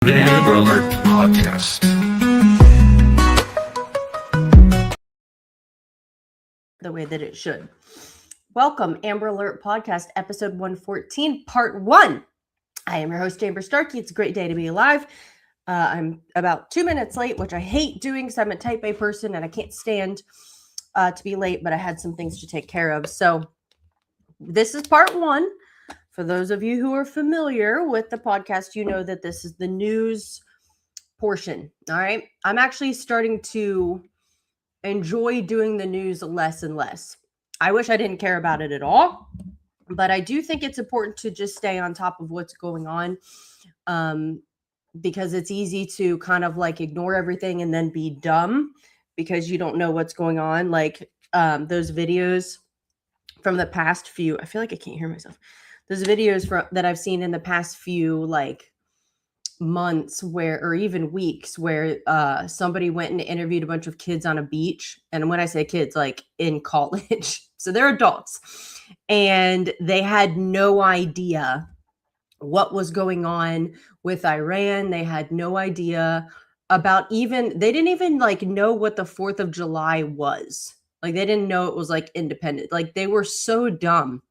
Amber Alert Podcast. The way that it should. Welcome, Amber Alert Podcast, episode 114, part 1. I am your host, Amber Starkey. It's a great day to be alive. I'm about 2 minutes late, which I hate doing because I'm a type A person and I can't stand to be late, but I had some things to take care of. So this is part 1. For those of you who are familiar with the podcast, you know that this is the news portion. All right. I'm actually starting to enjoy doing the news less and less. I wish I didn't care about it at all, but I do think it's important to just stay on top of what's going on, because it's easy to kind of like ignore everything and then be dumb because you don't know what's going on. Like those videos from the past few, I feel like I can't hear myself. Those videos that I've seen in the past few like months or even weeks where somebody went and interviewed a bunch of kids on a beach. And when I say kids, like in college, so they're adults, and they had no idea what was going on with Iran. They had no idea about they didn't even like know what the 4th of July was. Like they didn't know it was like independent. Like they were so dumb.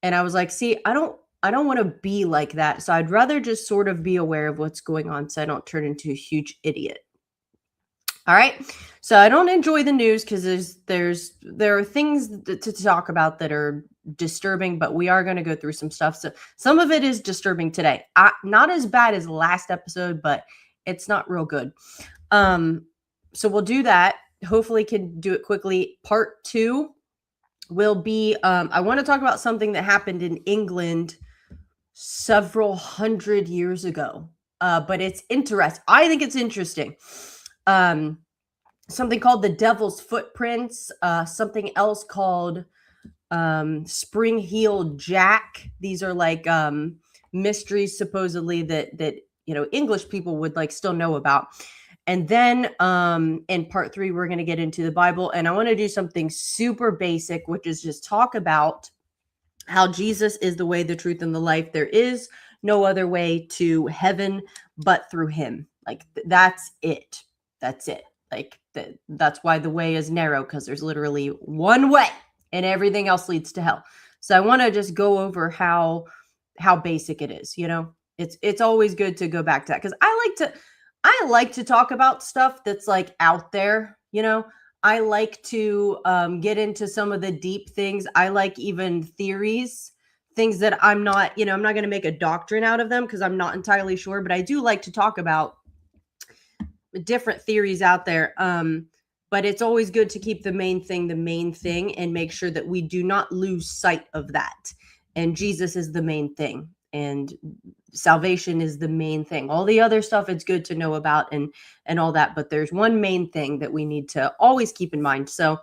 And I was like, see, I don't want to be like that. So I'd rather just sort of be aware of what's going on so I don't turn into a huge idiot. All right. So I don't enjoy the news because there are things to talk about that are disturbing, but we are going to go through some stuff. So some of it is disturbing today. Not as bad as last episode, but it's not real good. So we'll do that. Hopefully can do it quickly. Part 2 will be, I want to talk about something that happened in England several hundred years ago. But it's interesting. I think it's interesting. Something called the Devil's Footprints, something else called Spring-Heeled Jack. These are like mysteries supposedly that English people would like still know about. And then in part 3, we're going to get into the Bible. And I want to do something super basic, which is just talk about how Jesus is the way, the truth, and the life. There is no other way to heaven but through him. Like that's it. That's it. Like that's why the way is narrow, because there's literally one way and everything else leads to hell. So I want to just go over how basic it is. It's always good to go back to that because I like to talk about stuff that's like out there. I like to get into some of the deep things. I like even theories, things that I'm not going to make a doctrine out of them because I'm not entirely sure, but I do like to talk about different theories out there. But it's always good to keep the main thing and make sure that we do not lose sight of that. And Jesus is the main thing. And salvation is the main thing. All the other stuff it's good to know about and all that, but there's one main thing that we need to always keep in mind. So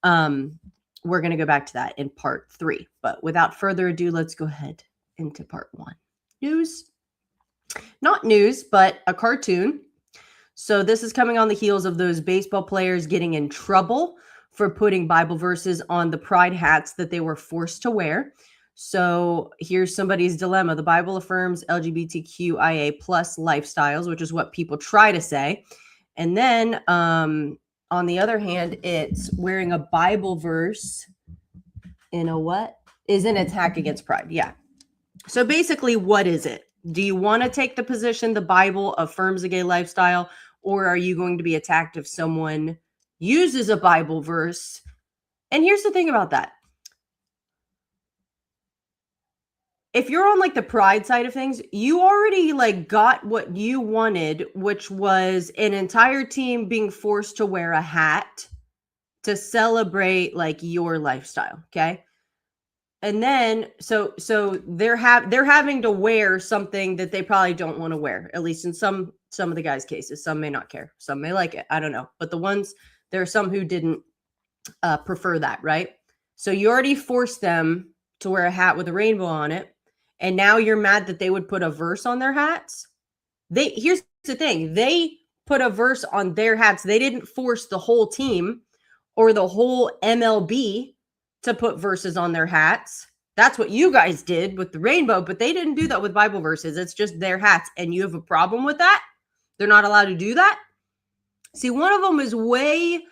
we're going to go back to that in part 3, but without further ado, let's go ahead into part 1. Not news, but a cartoon. So this is coming on the heels of those baseball players getting in trouble for putting Bible verses on the pride hats that they were forced to wear. So here's somebody's dilemma. The Bible affirms LGBTQIA plus lifestyles, which is what people try to say. And then on the other hand, it's wearing a Bible verse in a what? Is an attack against pride. Yeah. So basically, what is it? Do you want to take the position the Bible affirms a gay lifestyle, or are you going to be attacked if someone uses a Bible verse? And here's the thing about that. If you're on like the pride side of things, you already like got what you wanted, which was an entire team being forced to wear a hat to celebrate like your lifestyle. Okay. And then, so they're having to wear something that they probably don't want to wear, at least in some of the guys' cases. Some may not care. Some may like it. I don't know. But there are some who didn't prefer that, right? So you already forced them to wear a hat with a rainbow on it. And now you're mad that they would put a verse on their hats. Here's the thing. They put a verse on their hats. They didn't force the whole team or the whole MLB to put verses on their hats. That's what you guys did with the rainbow, but they didn't do that with Bible verses. It's just their hats. And you have a problem with that? They're not allowed to do that? See, one of them is way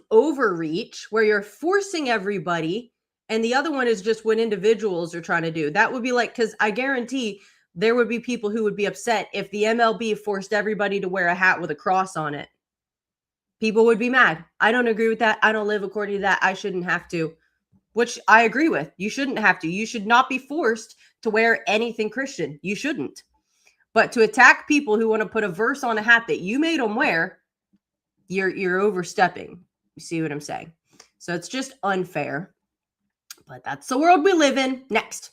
overreach where you're forcing everybody, and the other one is just what individuals are trying to do. That would be like, because I guarantee there would be people who would be upset if the MLB forced everybody to wear a hat with a cross on it. People would be mad. I don't agree with that. I don't live according to that. I shouldn't have to, which I agree with. You shouldn't have to. You should not be forced to wear anything Christian. You shouldn't. But to attack people who want to put a verse on a hat that you made them wear, you're overstepping. You see what I'm saying? So it's just unfair. But that's the world we live in. Next.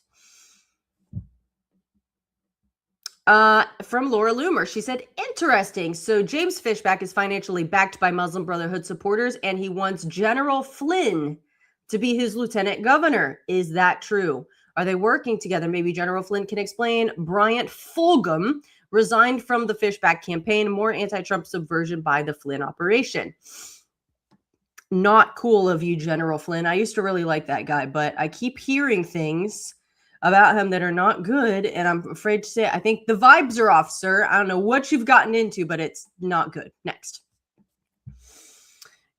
From Laura Loomer, she said, interesting. So James Fishback is financially backed by Muslim Brotherhood supporters, and he wants General Flynn to be his lieutenant governor. Is that true? Are they working together? Maybe General Flynn can explain. Bryant Fulgham resigned from the Fishback campaign. More anti-Trump subversion by the Flynn operation. Not cool of you, General Flynn. I used to really like that guy, but I keep hearing things about him that are not good, and I'm afraid to say I think the vibes are off, sir. I don't know what you've gotten into, but it's not good. Next.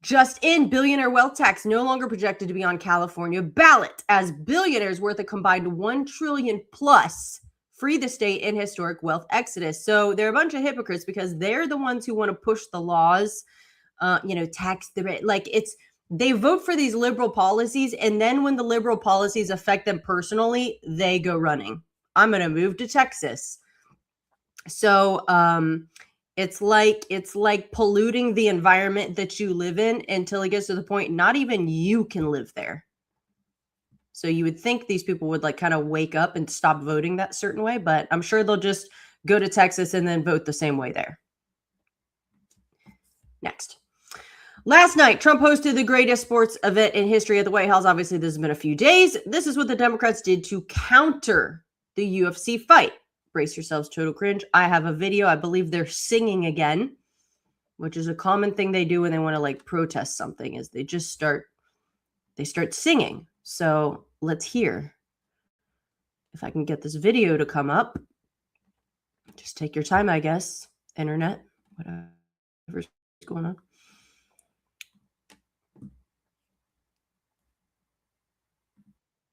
Just in, billionaire wealth tax no longer projected to be on California ballot as billionaires worth a combined $1 trillion plus free the state in historic wealth exodus. So they're a bunch of hypocrites because they're the ones who want to push the laws, tax the rate. Like they vote for these liberal policies, and then when the liberal policies affect them personally, they go running. I'm going to move to Texas. So it's like polluting the environment that you live in until it gets to the point not even you can live there. So you would think these people would like kind of wake up and stop voting that certain way, but I'm sure they'll just go to Texas and then vote the same way there. Next. Last night, Trump hosted the greatest sports event in history at the White House. Obviously, this has been a few days. This is what the Democrats did to counter the UFC fight. Brace yourselves, total cringe. I have a video. I believe they're singing again, which is a common thing they do when they want to like protest something, is they start singing. So let's hear. If I can get this video to come up. Just take your time, I guess. Internet, whatever's going on.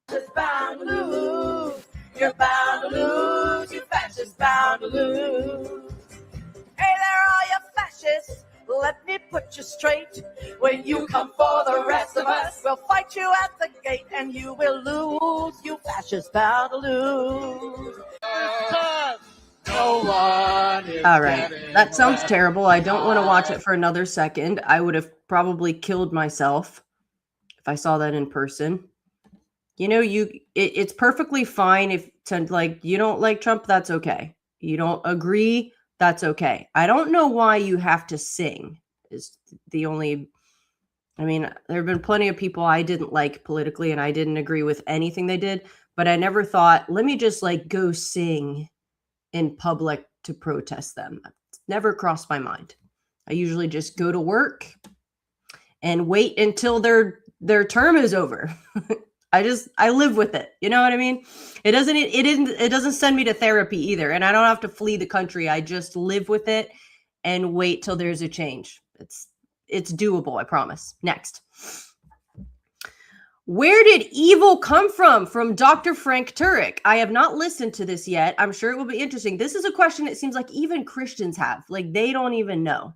Just bound to lose. You're bound to lose. You fascists bound to lose. Hey there, all you fascists. Let me put you straight. When you come for the rest of us, we'll fight you at the gate and you will lose. You fascists bound to lose. No one is all right. That sounds terrible. I don't want to watch it for another second. I would have probably killed myself if I saw that in person. You know, it's perfectly fine if you don't like Trump, that's okay. You don't agree, that's okay. I don't know why you have to sing is the only, there have been plenty of people I didn't like politically and I didn't agree with anything they did, but I never thought, let me just go sing in public to protest them. It's never crossed my mind. I usually just go to work and wait until their term is over. I live with it. You know what I mean? It doesn't send me to therapy either. And I don't have to flee the country. I just live with it and wait till there's a change. It's doable. I promise. Next. Where did evil come from? From Dr. Frank Turek. I have not listened to this yet. I'm sure it will be interesting. This is a question it seems like even Christians have. They don't even know.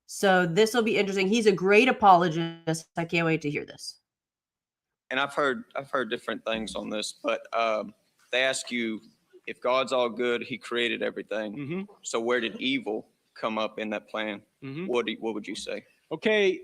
So this will be interesting. He's a great apologist. I can't wait to hear this. And I've heard different things on this, but they ask you if God's all good, he created everything. Mm-hmm. So where did evil come up in that plan? Mm-hmm. What would you say? Okay.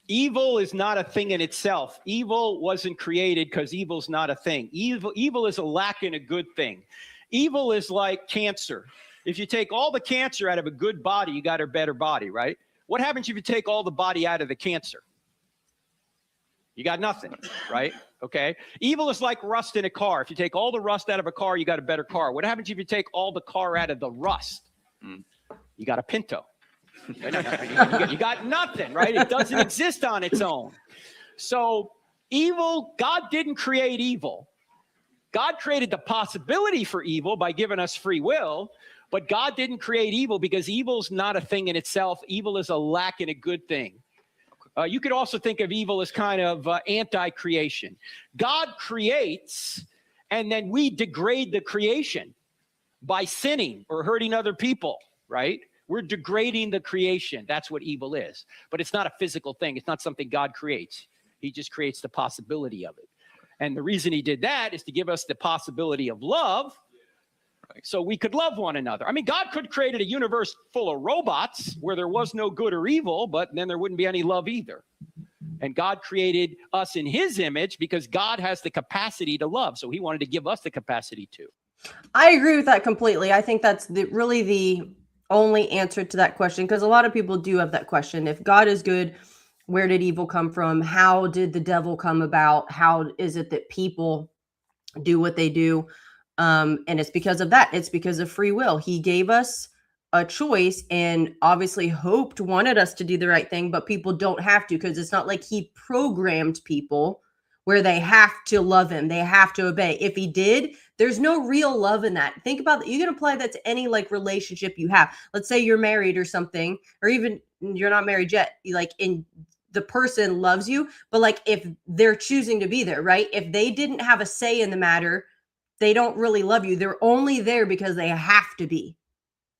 Evil is not a thing in itself. Evil wasn't created because evil's not a thing. Evil is a lack in a good thing. Evil is like cancer. If you take all the cancer out of a good body, you got a better body, right? What happens if you take all the body out of the cancer? You got nothing, right? Okay. Evil is like rust in a car. If you take all the rust out of a car, you got a better car. What happens if you take all the car out of the rust? You got a Pinto. You got nothing, right? It doesn't exist on its own. So God didn't create evil. God created the possibility for evil by giving us free will, but God didn't create evil because evil's not a thing in itself. Evil is a lack in a good thing. You could also think of evil as kind of anti-creation. God creates, and then we degrade the creation by sinning or hurting other people, right? We're degrading the creation. That's what evil is. But it's not a physical thing. It's not something God creates. He just creates the possibility of it. And the reason he did that is to give us the possibility of love, so we could love one another. I mean, God could have created a universe full of robots where there was no good or evil, but then there wouldn't be any love either. And God created us in his image because God has the capacity to love. So he wanted to give us the capacity to. I agree with that completely. I think that's really the only answer to that question, because a lot of people do have that question. If God is good, where did evil come from? How did the devil come about? How is it that people do what they do? And it's because of that. It's because of free will. He gave us a choice and obviously wanted us to do the right thing, but people don't have to, because it's not like he programmed people where they have to love him. They have to obey. If he did, there's no real love in that. Think about that. You can apply that to any like relationship you have. Let's say you're married or something, or even you're not married yet. The person loves you, but like if they're choosing to be there, right? If they didn't have a say in the matter, they don't really love you. They're only there because they have to be,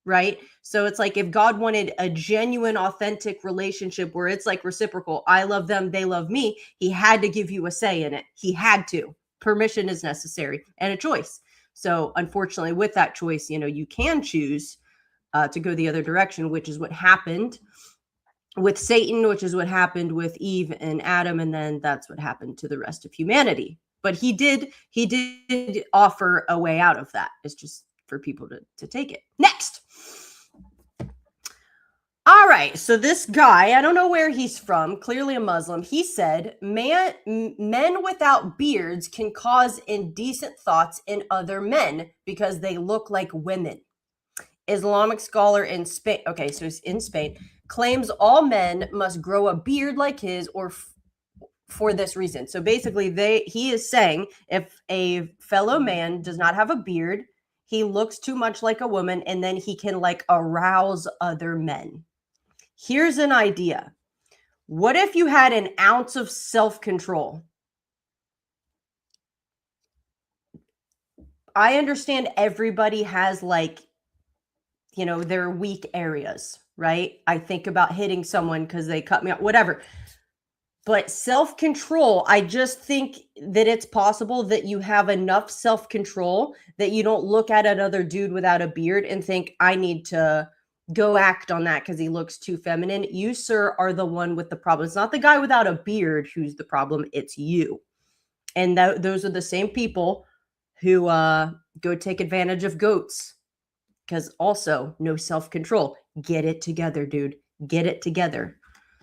right? So it's like if God wanted a genuine, authentic relationship where it's like reciprocal, I love them, they love me, he had to give you a say in it. He had to. Permission is necessary and a choice. So unfortunately, with that choice, you can choose to go the other direction, which is what happened with Satan, which is what happened with Eve and Adam, and then that's what happened to the rest of humanity. But he did offer a way out of that. It's just for people to take it. Next. All right. So this guy, I don't know where he's from, clearly a Muslim. He said, men without beards can cause indecent thoughts in other men because they look like women. Islamic scholar in Spain. Okay, so he's in Spain. Claims all men must grow a beard like his or for this reason. So basically he is saying if a fellow man does not have a beard, he looks too much like a woman, and then he can like arouse other men. Here's an idea. What if you had an ounce of self-control? I understand everybody has their weak areas, right? I think about hitting someone because they cut me off, whatever. But self-control, I just think that it's possible that you have enough self-control that you don't look at another dude without a beard and think, I need to go act on that because he looks too feminine. You, sir, are the one with the problem. It's not the guy without a beard who's the problem. It's you. And those are the same people who go take advantage of goats, because also no self-control. Get it together, dude. Get it together.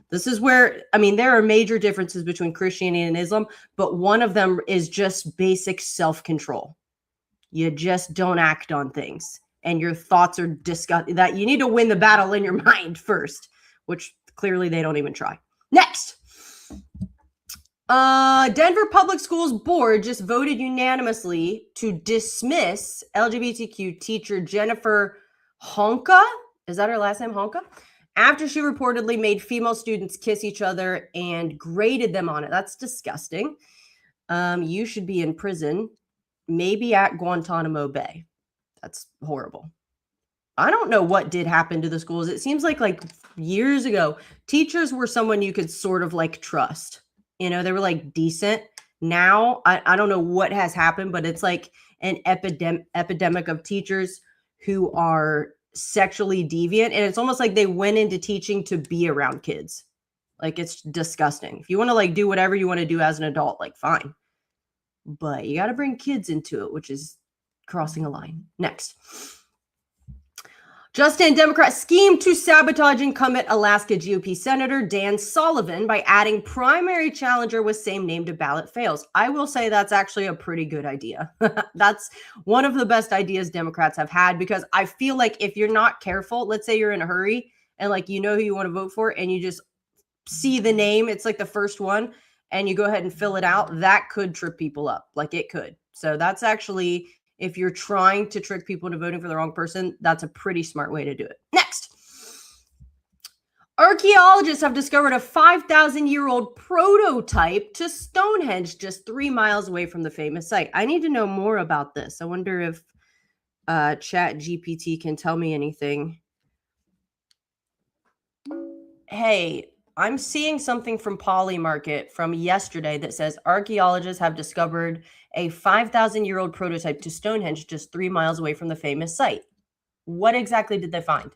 This is where, there are major differences between Christianity and Islam, but one of them is just basic self-control. You just don't act on things, and your thoughts are disgusting. That you need to win the battle in your mind first, which clearly they don't even try. Next. Denver Public Schools Board just voted unanimously to dismiss LGBTQ teacher Jennifer Honka. Is that her last name, Honka? After she reportedly made female students kiss each other and graded them on it. That's disgusting. You should be in prison, maybe at Guantanamo Bay. That's horrible. I don't know what did happen to the schools. It seems like years ago, teachers were someone you could sort of trust. They were decent. Now, I don't know what has happened, but it's like an epidemic of teachers who are sexually deviant, and it's almost like they went into teaching to be around kids. It's disgusting. If you want to do whatever you want to do as an adult, fine, but you got to bring kids into it, which is crossing a line. Next. Justin Democrats scheme to sabotage incumbent Alaska GOP Senator Dan Sullivan by adding primary challenger with same name to ballot fails. I will say that's actually a pretty good idea. That's one of the best ideas Democrats have had, because I feel like if you're not careful, let's say you're in a hurry and who you want to vote for and you just see the name, it's the first one, and you go ahead and fill it out, that could trip people up. Like it could. So that's actually, if you're trying to trick people into voting for the wrong person, that's a pretty smart way to do it. Next. Archaeologists have discovered a 5,000-year-old prototype to Stonehenge just 3 miles away from the famous site. I need to know more about this. I wonder if Chat GPT can tell me anything. Hey, I'm seeing something from Polymarket from yesterday that says archaeologists have discovered a 5,000-year-old prototype to Stonehenge just 3 miles away from the famous site. What exactly did they find?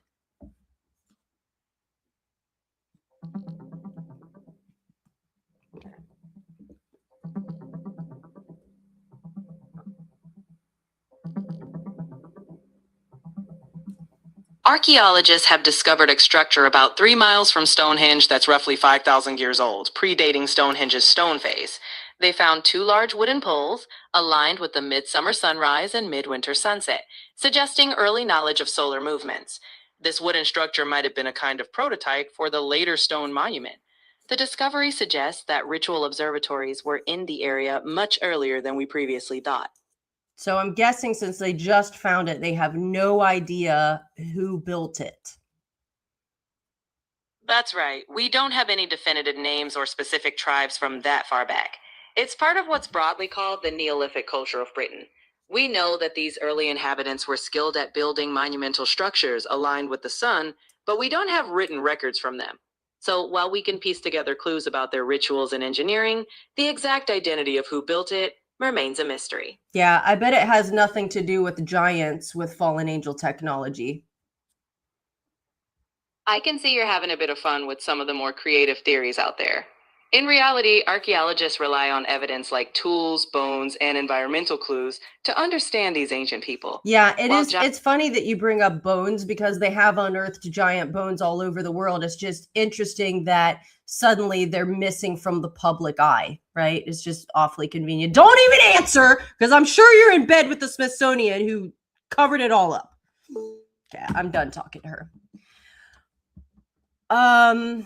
Archaeologists have discovered a structure about 3 miles from Stonehenge that's roughly 5,000 years old, predating Stonehenge's stone phase. They found 2 large wooden poles aligned with the midsummer sunrise and midwinter sunset, suggesting early knowledge of solar movements. This wooden structure might have been a kind of prototype for the later stone monument. The discovery suggests that ritual observatories were in the area much earlier than we previously thought. So I'm guessing since they just found it, they have no idea who built it. That's right. We don't have any definitive names or specific tribes from that far back. It's part of what's broadly called the Neolithic culture of Britain. We know that these early inhabitants were skilled at building monumental structures aligned with the sun, but we don't have written records from them. So while we can piece together clues about their rituals and engineering, the exact identity of who built it remains a mystery. Yeah, I bet it has nothing to do with giants with fallen angel technology. I can see you're having a bit of fun with some of the more creative theories out there. In reality, archaeologists rely on evidence like tools, bones, and environmental clues to understand these ancient people. Yeah, it's funny that you bring up bones because they have unearthed giant bones all over the world. It's just interesting that suddenly they're missing from the public eye, right? It's just awfully convenient. Don't even answer, because I'm sure you're in bed with the Smithsonian who covered it all up. Okay, I'm done talking to her. I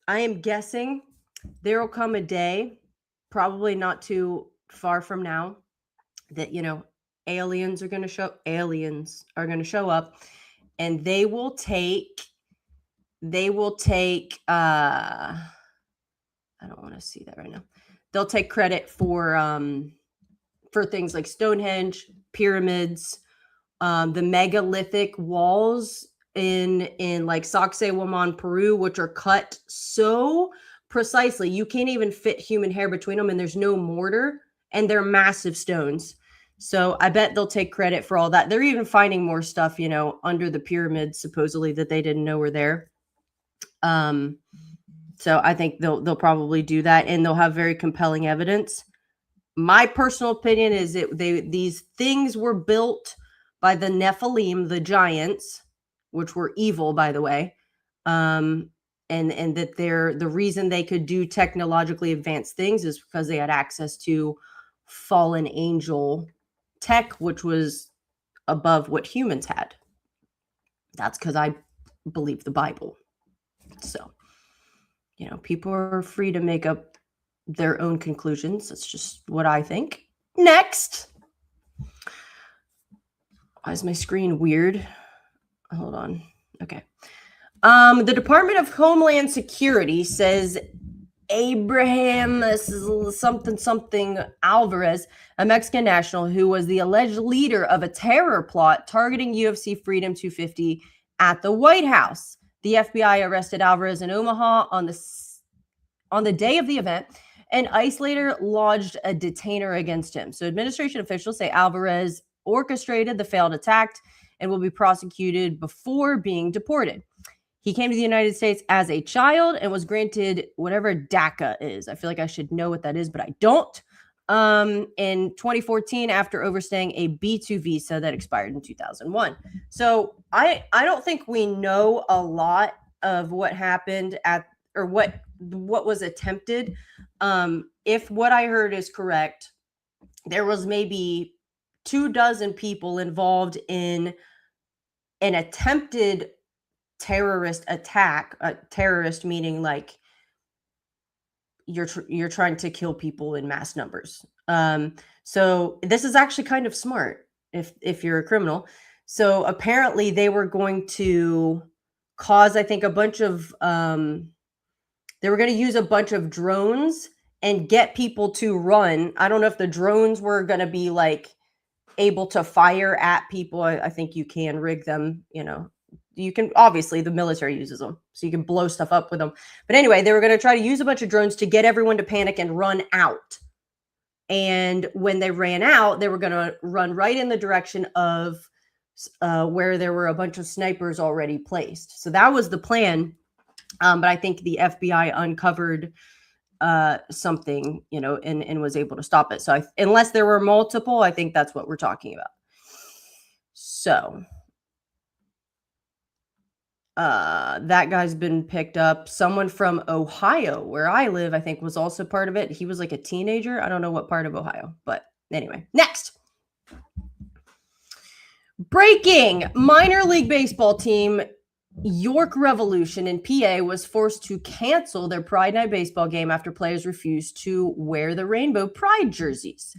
am guessing there will come a day, probably not too far from now, that, aliens are going to show up, and they will take I don't want to see that right now. They'll take credit for things like Stonehenge, pyramids, the megalithic walls in like Sacsayhuaman, Peru, which are cut so precisely you can't even fit human hair between them, and there's no mortar, and they're massive stones. So I bet they'll take credit for all that. They're even finding more stuff, under the pyramids, supposedly, that they didn't know were there. So I think they'll probably do that, and they'll have very compelling evidence. My personal opinion is that these things were built by the Nephilim, the giants, which were evil, by the way, and that the reason they could do technologically advanced things is because they had access to fallen angel tech, which was above what humans had. That's because I believe the Bible. So, people are free to make up their own conclusions. That's just what I think. Next. Why is my screen weird? Hold on. Okay. The Department of Homeland Security says Abraham something Alvarez, a Mexican national who was the alleged leader of a terror plot targeting UFC Freedom 250 at the White House. The FBI arrested Alvarez in Omaha on the day of the event, and ICE later lodged a detainer against him. So administration officials say Alvarez orchestrated the failed attack and will be prosecuted before being deported. He came to the United States as a child and was granted whatever DACA is. I feel like I should know what that is, but I don't. In 2014, after overstaying a B2 visa that expired in 2001. So I don't think we know a lot of what happened or what was attempted. If what I heard is correct, there was maybe 24 people involved in an attempted terrorist attack. Terrorist meaning like you're trying to kill people in mass numbers. So this is actually kind of smart if you're a criminal. So apparently they were going to cause, I think, a bunch of they were going to use a bunch of drones and get people to run. I don't know if the drones were going to be like able to fire at people. I think you can rig them, you know. You can, obviously the military uses them, so you can blow stuff up with them. But anyway, they were going to try to use a bunch of drones to get everyone to panic and run out. And when they ran out, they were going to run right in the direction of where there were a bunch of snipers already placed. So that was the plan. But I think the FBI uncovered something, you know, and was able to stop it. So unless there were multiple, I think that's what we're talking about. So that guy's been picked up. Someone from Ohio, where I live, I think was also part of it. He was like a teenager. I don't know what part of Ohio, but anyway, next. Breaking: minor league baseball team York Revolution in PA was forced to cancel their Pride Night baseball game after players refused to wear the rainbow pride jerseys.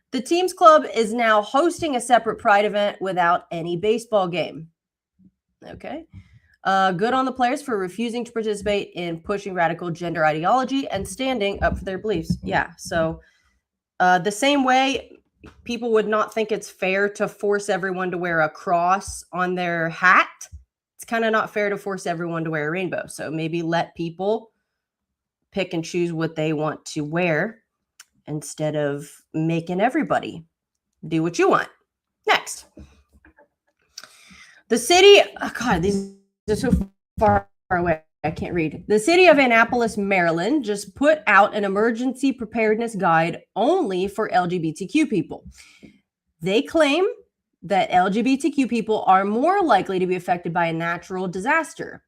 The team's club is now hosting a separate pride event without any baseball game. Okay. Good on the players for refusing to participate in pushing radical gender ideology and standing up for their beliefs. Yeah. So the same way people would not think it's fair to force everyone to wear a cross on their hat, it's kind of not fair to force everyone to wear a rainbow. So maybe let people pick and choose what they want to wear instead of making everybody do what you want. Next. The city, oh God, these are so far away. I can't read. The city of Annapolis, Maryland, just put out an emergency preparedness guide only for LGBTQ people. They claim that LGBTQ people are more likely to be affected by a natural disaster.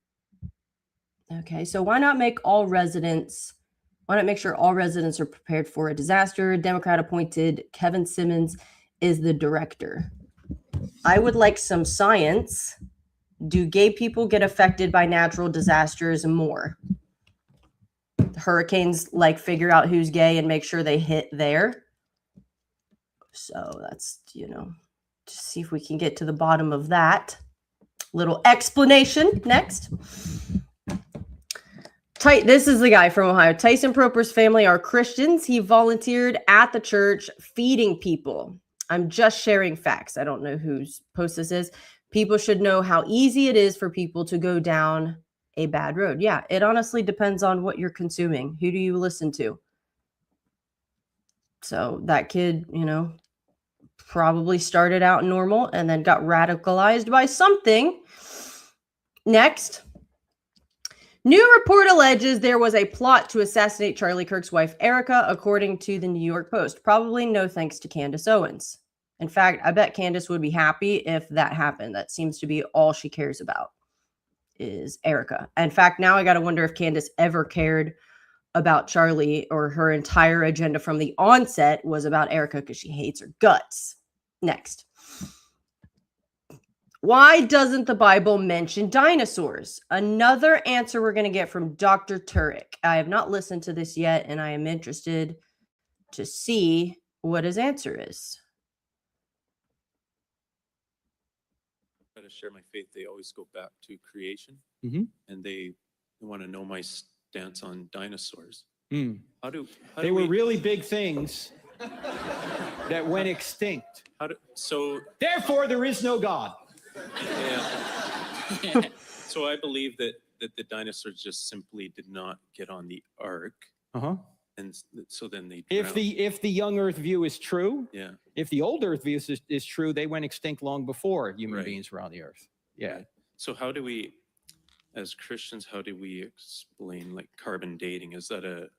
Okay, so why not make sure all residents are prepared for a disaster? Democrat appointed Kevin Simmons is the director. I would like some science. Do gay people get affected by natural disasters more? Hurricanes like figure out who's gay and make sure they hit there. So that's, you know, just see if we can get to the bottom of that. Little explanation. Next. This is the guy from Ohio. Tyson Proper's family are Christians. He volunteered at the church feeding people. I'm just sharing facts. I don't know whose post this is. People should know how easy it is for people to go down a bad road. Yeah, it honestly depends on what you're consuming. Who do you listen to? So that kid, you know, probably started out normal and then got radicalized by something. Next. New report alleges there was a plot to assassinate Charlie Kirk's wife, Erica, according to the New York Post. Probably no thanks to Candace Owens. In fact, I bet Candace would be happy if that happened. That seems to be all she cares about is Erica. In fact, now I got to wonder if Candace ever cared about Charlie, or her entire agenda from the onset was about Erica because she hates her guts. Next. Why doesn't the Bible mention dinosaurs? Another answer we're going to get from Dr. Turek. I have not listened to this yet, and I am interested to see what his answer is. To share my faith, they always go back to creation, Mm-hmm. and they want to know my stance on dinosaurs. How do They were really big things that went extinct. So therefore there is no God. Yeah. So I believe that the dinosaurs just simply did not get on the ark, and so then they drowned. If the young Earth view is true, yeah. If the old Earth view is true, they went extinct long before human Right. beings were on the Earth. Yeah. Right. So how do we, as Christians, how do we explain like carbon dating? Is that a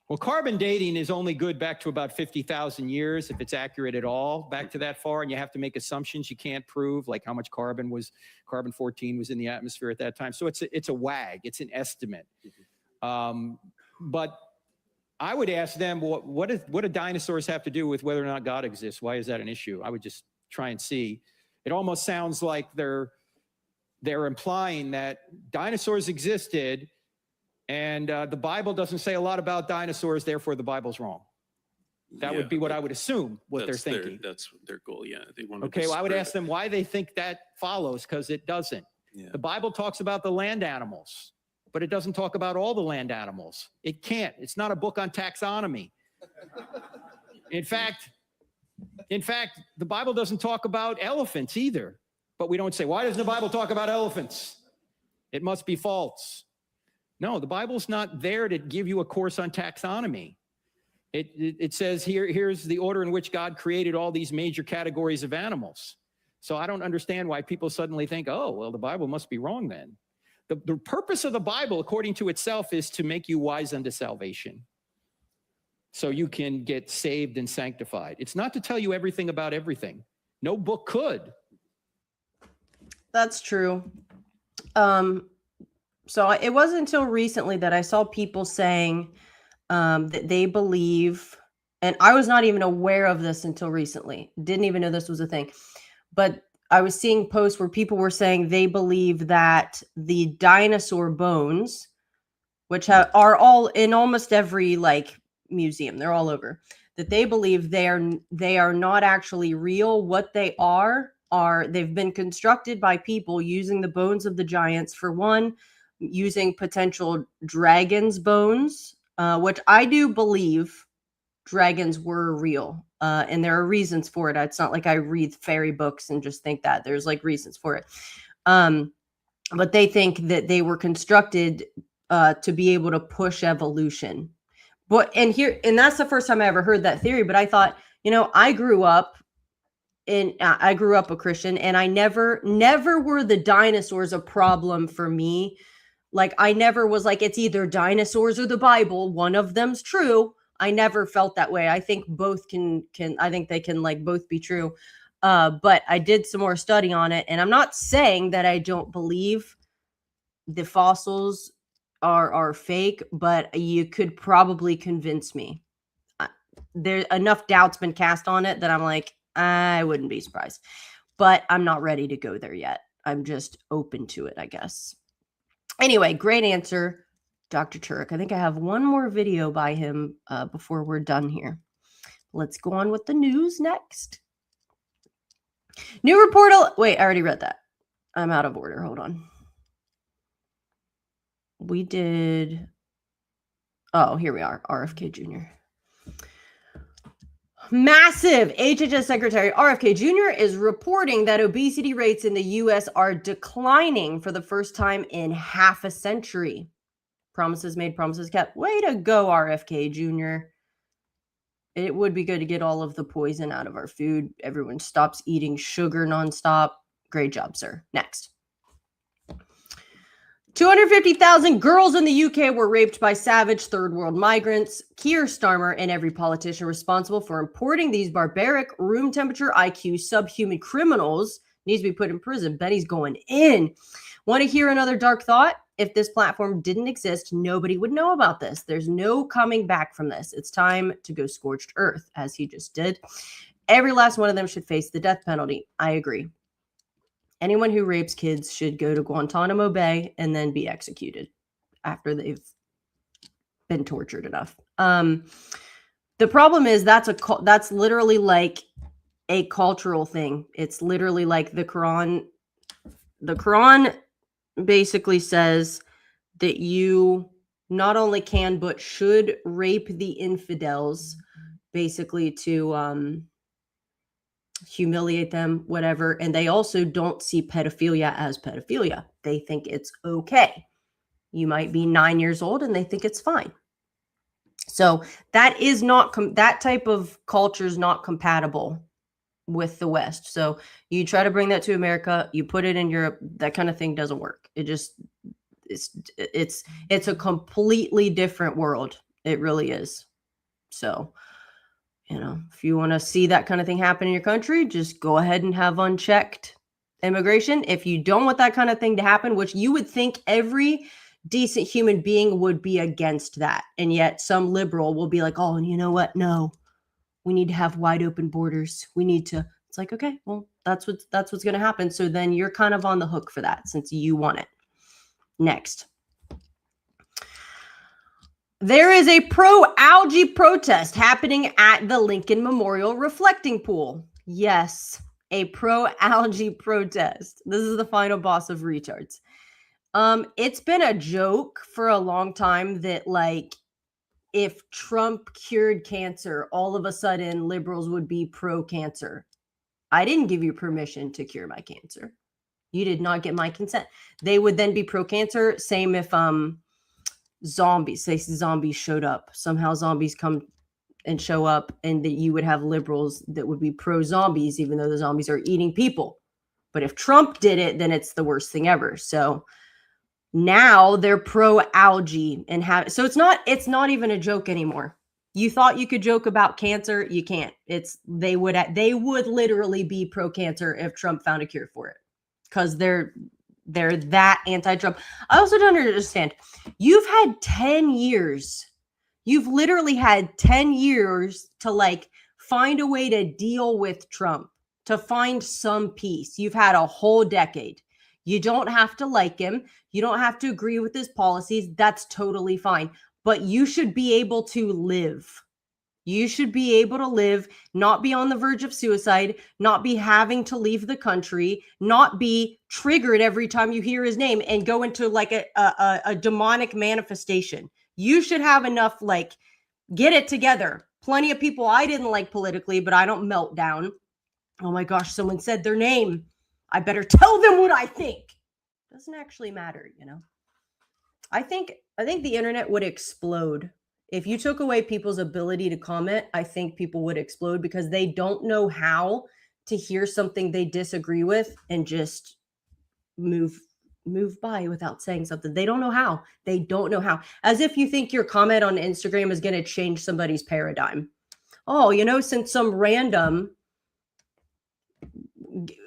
Well, carbon dating is only good back to about 50,000 years, if it's accurate at all, back to that far. And you have to make assumptions you can't prove, like how much carbon-14 was in the atmosphere at that time. So it's a wag, it's an estimate. But I would ask them, what do dinosaurs have to do with whether or not God exists? Why is that an issue? I would just try and see. It almost sounds like they're implying that dinosaurs existed, And the Bible doesn't say a lot about dinosaurs, therefore the Bible's wrong. That would be what I would assume what they're thinking. That's their goal, yeah. They want to Okay, well, I would ask them why they think that follows, because it doesn't. Yeah. The Bible talks about the land animals, but it doesn't talk about all the land animals. It can't. It's not a book on taxonomy. In fact, the Bible doesn't talk about elephants either. But we don't say, why doesn't the Bible talk about elephants? It must be false. No, the Bible's not there to give you a course on taxonomy. It says here's the order in which God created all these major categories of animals. So I don't understand why people suddenly think, oh, well, the Bible must be wrong then. The purpose of the Bible, according to itself, is to make you wise unto salvation, so you can get saved and sanctified. It's not to tell you everything about everything. No book could. That's true. So it wasn't until recently that I saw people saying that they believe, and I was not even aware of this until recently. Didn't even know this was a thing. But I was seeing posts where people were saying they believe that the dinosaur bones, which are all in almost every like museum, they're all over, that they believe they are not actually real. What they are they've been constructed by people using the bones of the giants, for one, using potential dragons' bones, which I do believe dragons were real. And there are reasons for it. It's not like I read fairy books and just think that. There's like reasons for it. But they think that they were constructed to be able to push evolution. And that's the first time I ever heard that theory. But I thought, I grew up a Christian, and I never were the dinosaurs a problem for me. Like, I never was like, it's either dinosaurs or the Bible. One of them's true. I never felt that way. I think both I think they can like both be true. But I did some more study on it, and I'm not saying that I don't believe the fossils are fake, but you could probably convince me. There enough doubt's been cast on it that I'm like, I wouldn't be surprised, but I'm not ready to go there yet. I'm just open to it, I guess. Anyway, great answer, Dr. Turek. I think I have one more video by him before we're done here. Let's go on with the news next. New report. Wait, I already read that. I'm out of order. Hold on. We did. Oh, here we are. RFK Jr. Massive. HHS Secretary RFK Jr. is reporting that obesity rates in the U.S. are declining for the first time in half a century. Promises made, promises kept. Way to go, RFK Jr. It would be good to get all of the poison out of our food. Everyone stops eating sugar nonstop. Great job, sir. Next. 250,000 girls in the UK were raped by savage third world migrants. Keir Starmer and every politician responsible for importing these barbaric, room temperature IQ subhuman criminals needs to be put in prison. Betty's going in. Want to hear another dark thought? If this platform didn't exist, nobody would know about this. There's no coming back from this. It's time to go scorched earth, as he just did. Every last one of them should face the death penalty. I agree. Anyone who rapes kids should go to Guantanamo Bay and then be executed after they've been tortured enough. The problem is that's literally like a cultural thing. It's literally like the Quran. The Quran basically says that you not only can but should rape the infidels, basically to humiliate them, whatever. And they also don't see pedophilia as pedophilia. They think it's okay. You might be 9 years old and they think it's fine. So that is not that type of culture is not compatible with the West. So you try to bring that to America, you put it in Europe, that kind of thing doesn't work. It's a completely different world. It really is. So, if you want to see that kind of thing happen in your country, just go ahead and have unchecked immigration. If you don't want that kind of thing to happen, which you would think every decent human being would be against that. And yet some liberal will be like, oh, and you know what? No, we need to have wide open borders. We need to, it's like, okay, well, that's what's going to happen. So then you're kind of on the hook for that since you want it. Next. There is a pro-algae protest happening at the Lincoln Memorial Reflecting Pool. Yes, a pro-algae protest. This is the final boss of retards. It's been a joke for a long time that, like, if Trump cured cancer, all of a sudden liberals would be pro-cancer. I didn't give you permission to cure my cancer. You did not get my consent. They would then be pro-cancer. Same if zombies, say zombies showed up. Somehow zombies come and show up, and that you would have liberals that would be pro-zombies, even though the zombies are eating people. But if Trump did it, then it's the worst thing ever. So now they're pro-algae and have, so it's not even a joke anymore. You thought you could joke about cancer, you can't. They would literally be pro-cancer if Trump found a cure for it, because they're that anti-Trump. I also don't understand. You've had 10 years. You've literally had 10 years to like find a way to deal with Trump, to find some peace. You've had a whole decade. You don't have to like him. You don't have to agree with his policies. That's totally fine. But you should be able to live. You should be able to live, not be on the verge of suicide, not be having to leave the country, not be triggered every time you hear his name and go into like a demonic manifestation. You should have enough, like, get it together. Plenty of people I didn't like politically, but I don't melt down. Oh my gosh, someone said their name. I better tell them what I think. Doesn't actually matter, you know. I think the internet would explode. If you took away people's ability to comment, I think people would explode because they don't know how to hear something they disagree with and just move by without saying something. They don't know how. They don't know how. As if you think your comment on Instagram is going to change somebody's paradigm. Oh, you know, since some random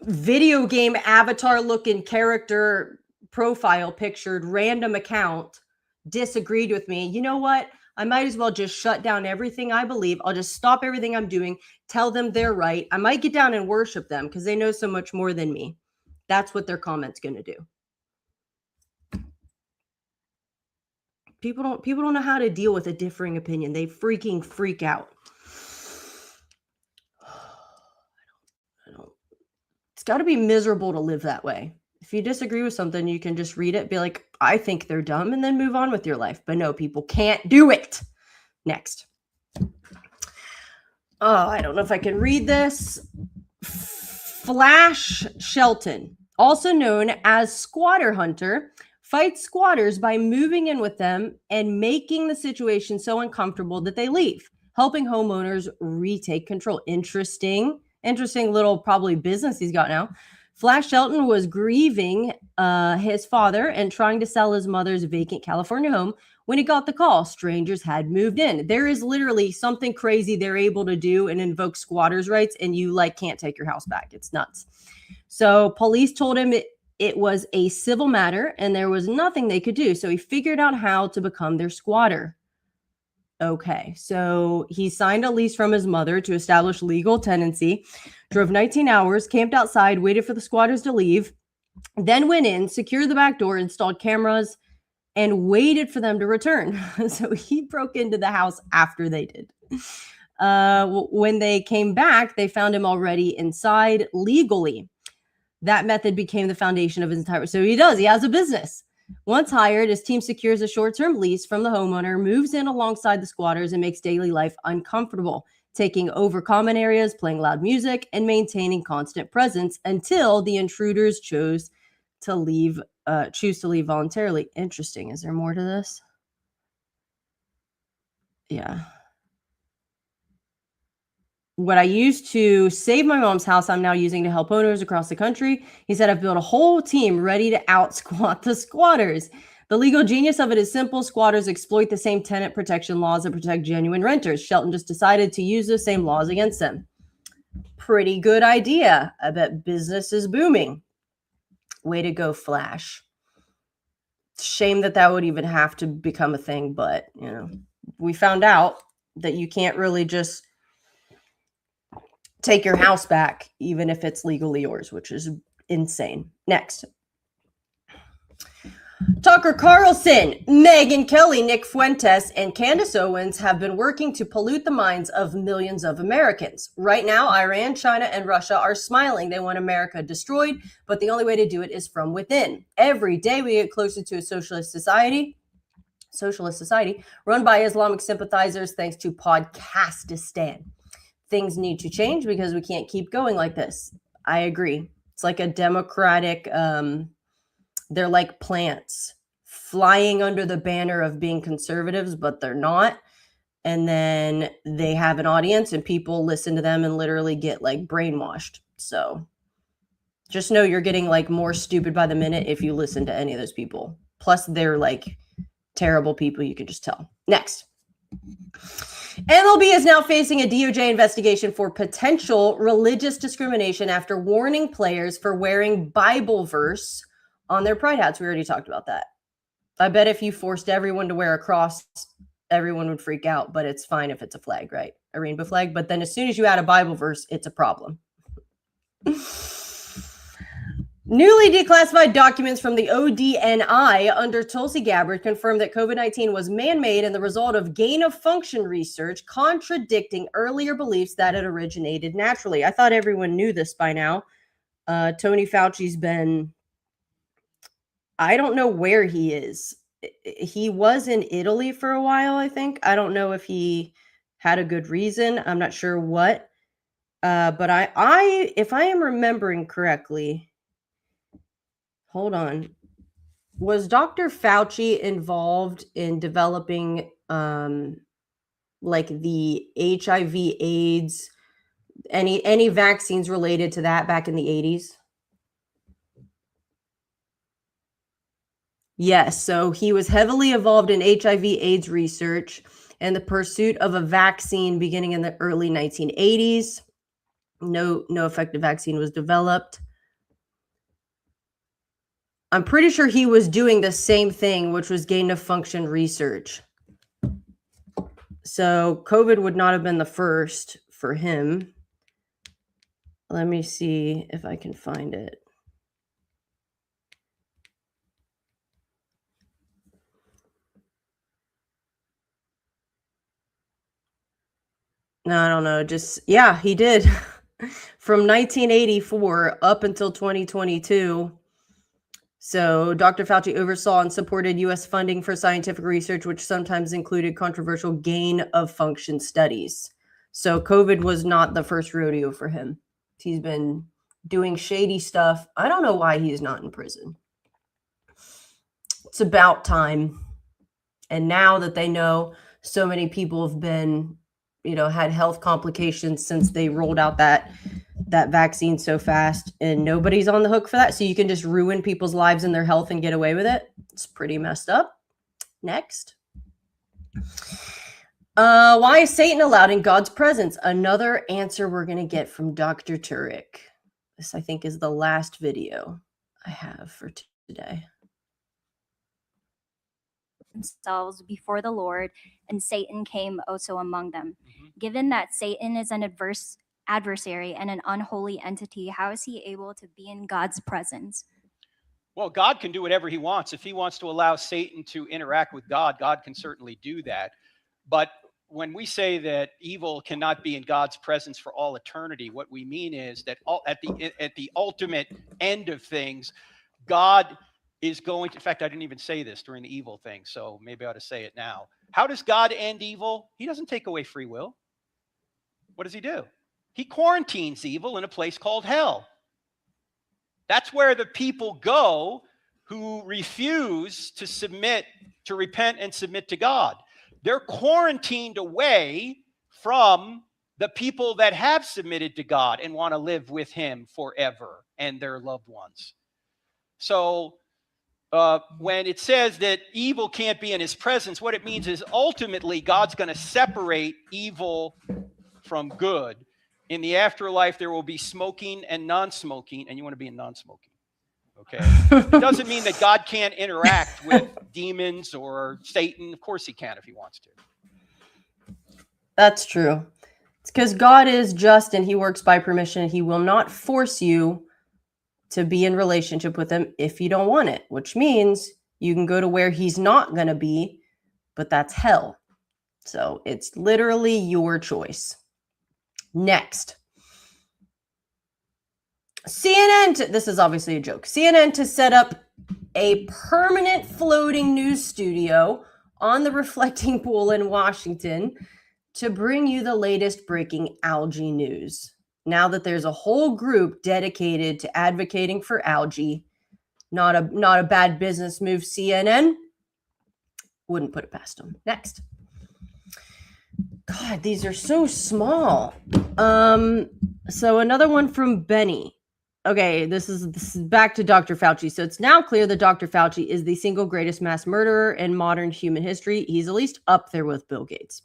video game avatar looking character profile pictured random account disagreed with me, you know what? I might as well just shut down everything I believe. I'll just stop everything I'm doing, tell them they're right. I might get down and worship them because they know so much more than me. That's what their comment's going to do. People don't know how to deal with a differing opinion. They freaking freak out. It's got to be miserable to live that way. If you disagree with something, you can just read it, be like, I think they're dumb, and then move on with your life. But no, people can't do it. Next. Oh, I don't know if I can read this. Flash Shelton, also known as Squatter Hunter, fights squatters by moving in with them and making the situation so uncomfortable that they leave, helping homeowners retake control. Interesting little probably business he's got now. Flash Shelton was grieving his father and trying to sell his mother's vacant California home when he got the call strangers had moved in. There is literally something crazy they're able to do and invoke squatters' rights, and you like can't take your house back. It's nuts. So police told him it was a civil matter and there was nothing they could do. So he figured out how to become their squatter. Okay, so he signed a lease from his mother to establish legal tenancy, drove 19 hours, camped outside, waited for the squatters to leave, then went in, secured the back door, installed cameras, and waited for them to return. So he broke into the house after they did. When they came back, they found him already inside legally. That method became the foundation of his entire. So he has a business. Once hired, his team secures a short-term lease from the homeowner, moves in alongside the squatters, and makes daily life uncomfortable, taking over common areas, playing loud music, and maintaining constant presence until the intruders choose to leave voluntarily. Interesting. Is there more to this? Yeah. What I used to save my mom's house, I'm now using to help owners across the country. He said, I've built a whole team ready to out-squat the squatters. The legal genius of it is simple. Squatters exploit the same tenant protection laws that protect genuine renters. Shelton just decided to use those same laws against them. Pretty good idea. I bet business is booming. Way to go, Flash. Shame that would even have to become a thing, but, you know, we found out that you can't really just take your house back, even if it's legally yours, which is insane. Next. Tucker Carlson, Megyn Kelly, Nick Fuentes, and Candace Owens have been working to pollute the minds of millions of Americans. Right now, Iran, China, and Russia are smiling. They want America destroyed, but the only way to do it is from within. Every day we get closer to a socialist society run by Islamic sympathizers thanks to Podcastistan. Things need to change because we can't keep going like this. I agree. It's like a democratic... they're like plants flying under the banner of being conservatives, but they're not. And then they have an audience and people listen to them and literally get like brainwashed. So just know you're getting like more stupid by the minute if you listen to any of those people. Plus they're like terrible people. You can just tell. Next. MLB is now facing a DOJ investigation for potential religious discrimination after warning players for wearing Bible verse on their pride hats. We already talked about that. I bet if you forced everyone to wear a cross, everyone would freak out, but it's fine if it's a flag, right? A rainbow flag. But then as soon as you add a Bible verse, it's a problem. Newly declassified documents from the ODNI under Tulsi Gabbard confirm that COVID-19 was man-made and the result of gain-of-function research, contradicting earlier beliefs that it originated naturally. I thought everyone knew this by now. Tony Fauci's been... I don't know where he is. He was in Italy for a while, I think. I don't know if he had a good reason. I'm not sure what. But I if I am remembering correctly, hold on. Was Dr. Fauci involved in developing like the HIV AIDS, any vaccines related to that back in the 80s? Yes, so he was heavily involved in HIV AIDS research and the pursuit of a vaccine beginning in the early 1980s. No effective vaccine was developed. I'm pretty sure he was doing the same thing, which was gain-of-function research. So COVID would not have been the first for him. Let me see if I can find it. No, I don't know. Just, yeah, he did. From 1984 up until 2022. So Dr. Fauci oversaw and supported U.S. funding for scientific research, which sometimes included controversial gain-of-function studies. So COVID was not the first rodeo for him. He's been doing shady stuff. I don't know why he's not in prison. It's about time. And now that they know so many people have been, had health complications since they rolled out that vaccine so fast, and nobody's on the hook for that. So you can just ruin people's lives and their health and get away with it. It's pretty messed up. Next. Why is Satan allowed in God's presence? Another answer we're going to get from Dr. Turek. This, I think, is the last video I have for today. Themselves before the Lord, and Satan came also among them. Given that Satan is an adversary and an unholy entity, how is he able to be in God's presence? Well, God can do whatever he wants. If he wants to allow Satan to interact with God, God can certainly do that. But when we say that evil cannot be in God's presence for all eternity, what we mean is that at the ultimate end of things, God is going to, in fact, I didn't even say this during the evil thing, so maybe I ought to say it now. How does God end evil? He doesn't take away free will. What does he do? He quarantines evil in a place called hell. That's where the people go who refuse to submit, to repent and submit to God. They're quarantined away from the people that have submitted to God and want to live with him forever and their loved ones. So when it says that evil can't be in his presence, what it means is ultimately God's going to separate evil from good. In the afterlife, there will be smoking and non-smoking, and you want to be in non-smoking. Okay. It doesn't mean that God can't interact with demons or Satan. Of course he can if he wants to. That's true. It's because God is just and he works by permission. He will not force you to be in relationship with him if you don't want it, which means You can go to where he's not going to be, but that's hell. So it's literally your choice. Next. CNN, this is obviously a joke. CNN to set up a permanent floating news studio on the reflecting pool in Washington to bring you the latest breaking algae news. Now that there's a whole group dedicated to advocating for algae, not a bad business move, CNN. Wouldn't put it past them. Next. God, these are so small. So another one from Benny. Okay, this is back to Dr. Fauci. So it's now clear that Dr. Fauci is the single greatest mass murderer in modern human history. He's at least up there with Bill Gates.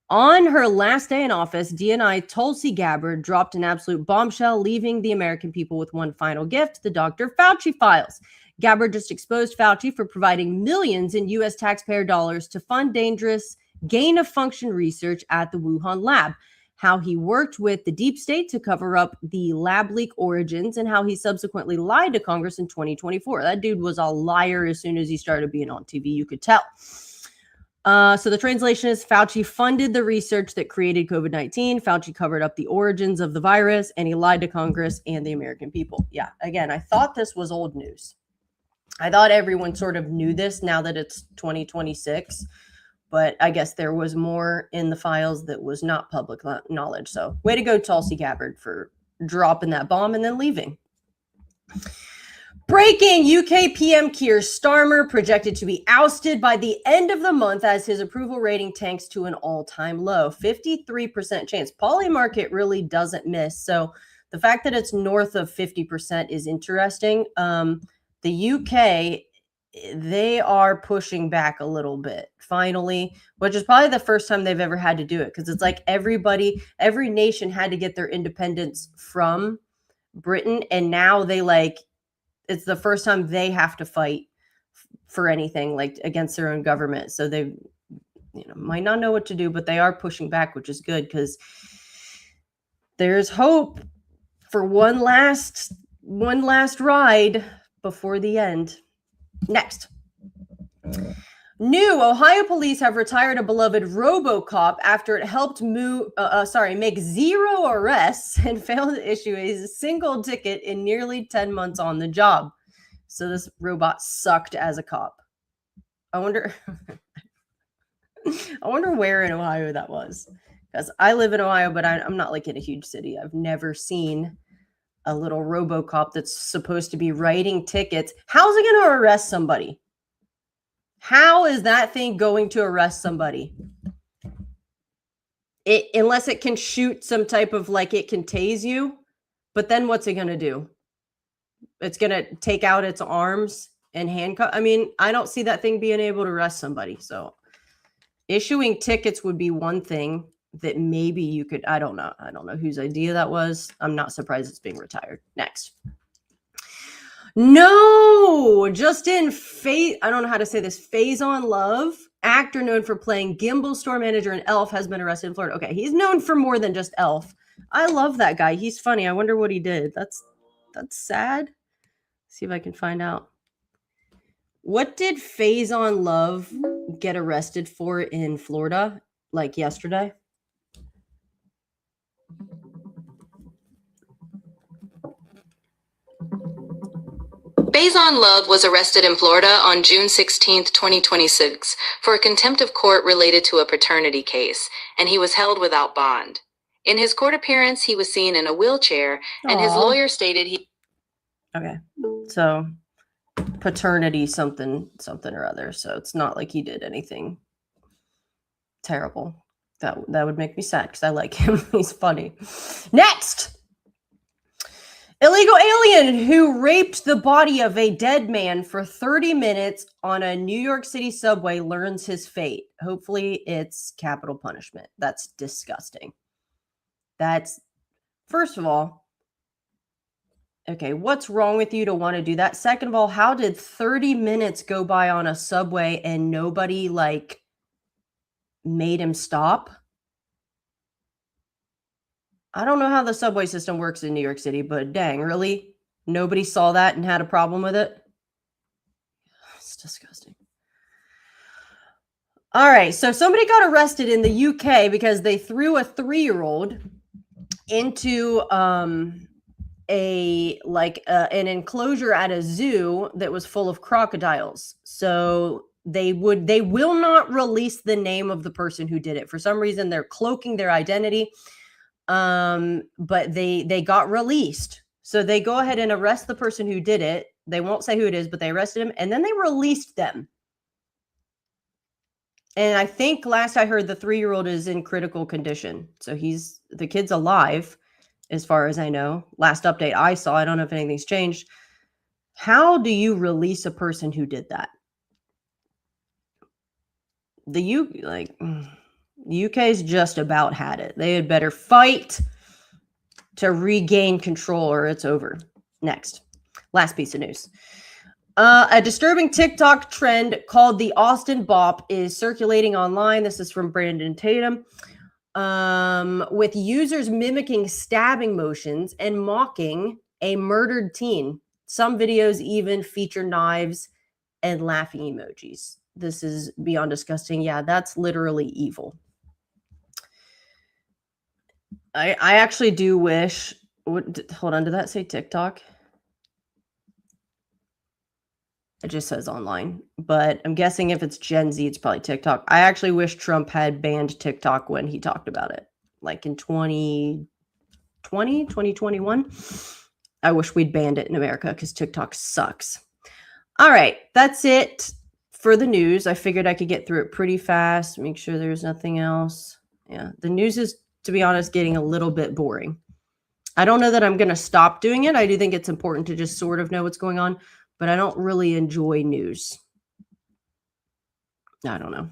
On her last day in office, DNI Tulsi Gabbard dropped an absolute bombshell, leaving the American people with one final gift, the Dr. Fauci files. Gabbard just exposed Fauci for providing millions in U.S. taxpayer dollars to fund dangerous gain-of-function research at the Wuhan lab, how he worked with the deep state to cover up the lab leak origins, and how he subsequently lied to Congress in 2024. That dude was a liar as soon as he started being on TV, you could tell. So the translation is Fauci funded the research that created COVID-19. Fauci covered up the origins of the virus, and he lied to Congress and the American people. Yeah, again, I thought this was old news. I thought everyone sort of knew this now that it's 2026, but I guess there was more in the files that was not public knowledge. So way to go, Tulsi Gabbard, for dropping that bomb and then leaving. Breaking: UK PM Keir Starmer projected to be ousted by the end of the month as his approval rating tanks to an all-time low. 53% chance. Polymarket really doesn't miss. So the fact that it's north of 50% is interesting. The UK, they are pushing back a little bit, finally, which is probably the first time they've ever had to do it, because it's like every nation had to get their independence from Britain, and now it's the first time they have to fight for anything like against their own government. So they might not know what to do, but they are pushing back, which is good, because there's hope for one last ride before the end. Next. New Ohio police have retired a beloved RoboCop after it helped make 0 arrests and failed to issue a single ticket in nearly 10 months on the job. So this robot sucked as a cop. I wonder where in Ohio that was, because I live in Ohio, but I'm not like in a huge city. I've never seen a little RoboCop that's supposed to be writing tickets. How's it going to arrest somebody? How is that thing going to arrest somebody? Unless it can shoot some type of, it can tase you, but then what's it going to do? It's going to take out its arms and handcuff. I mean, I don't see that thing being able to arrest somebody. So issuing tickets would be one thing that maybe you could, I don't know whose idea that was. I'm not surprised it's being retired. Next. No, Justin I don't know how to say this. Faison Love, actor known for playing Gimbal store manager in Elf, has been arrested in Florida. Okay, he's known for more than just Elf. I love that guy. He's funny. I wonder what he did. That's sad. See if I can find out. What did Faison Love get arrested for in Florida, like yesterday? Faison Love was arrested in Florida on June 16, 2026, for a contempt of court related to a paternity case, and he was held without bond. In his court appearance, he was seen in a wheelchair, and his lawyer stated he... Okay, so paternity something or other, so it's not like he did anything terrible. That would make me sad, because I like him. He's funny. Next! Illegal alien who raped the body of a dead man for 30 minutes on a New York City subway learns his fate. Hopefully it's capital punishment. That's disgusting. That's, first of all, okay, what's wrong with you to want to do that? Second of all, how did 30 minutes go by on a subway and nobody made him stop? I don't know how the subway system works in New York City, but dang, really? Nobody saw that and had a problem with it? disgusting. All right, so somebody got arrested in the UK because they threw a 3-year-old into an enclosure at a zoo that was full of crocodiles. So they will not release the name of the person who did it. For some reason, they're cloaking their identity. But they got released. So they go ahead and arrest the person who did it. They won't say who it is, but they arrested him and then they released them. And I think last I heard the 3-year-old is in critical condition. So the kid's alive, as far as I know. Last update I saw, I don't know if anything's changed. How do you release a person who did that? The UK's just about had it. They had better fight to regain control or it's over. Next. Last piece of news. A disturbing TikTok trend called the Austin Bop is circulating online. This is from Brandon Tatum. With users mimicking stabbing motions and mocking a murdered teen. Some videos even feature knives and laughing emojis. This is beyond disgusting. Yeah, that's literally evil. I actually do wish. Hold on, did that say TikTok? It just says online, but I'm guessing if it's Gen Z, it's probably TikTok. I actually wish Trump had banned TikTok when he talked about it, like in 2020, 2021. I wish we'd banned it in America because TikTok sucks. All right, that's it for the news. I figured I could get through it pretty fast, make sure there's nothing else. Yeah, the news is, to be honest, getting a little bit boring. I don't know that I'm going to stop doing it. I do think it's important to just sort of know what's going on, but I don't really enjoy news. I don't know.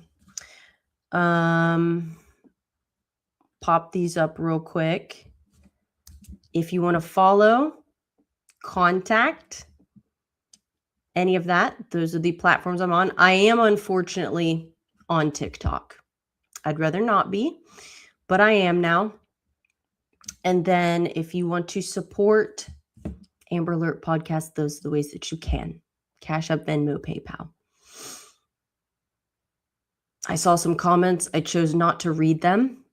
Pop these up real quick. If you want to follow, contact, any of that, those are the platforms I'm on. I am unfortunately on TikTok. I'd rather not be, but I am now. And then if you want to support Amber Alert Podcast, those are the ways that you can. Cash App, Venmo, PayPal. I saw some comments. I chose not to read them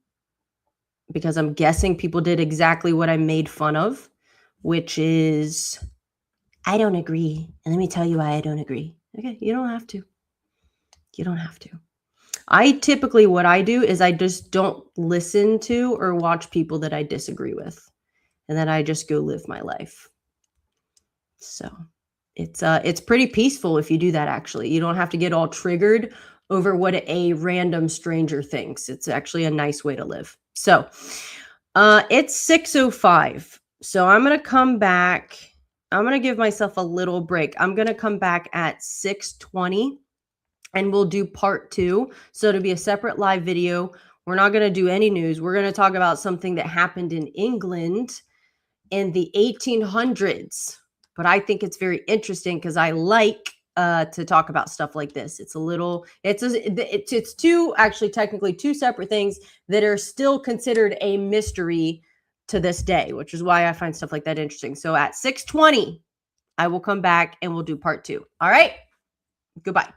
because I'm guessing people did exactly what I made fun of, which is, I don't agree. And let me tell you why I don't agree. Okay, you don't have to. You don't have to. I typically, what I do is I just don't listen to or watch people that I disagree with. And then I just go live my life. So it's pretty peaceful if you do that, actually. You don't have to get all triggered over what a random stranger thinks. It's actually a nice way to live. So it's 6:05. So I'm going to come back. I'm going to give myself a little break. I'm going to come back at 6:20 and we'll do part 2. So it'll be a separate live video. We're not going to do any news. We're going to talk about something that happened in England in the 1800s. But I think it's very interesting because I like to talk about stuff like this. It's technically two separate things that are still considered a mystery to this day, which is why I find stuff like that interesting. So at 6:20, I will come back and we'll do part 2. All right. Goodbye.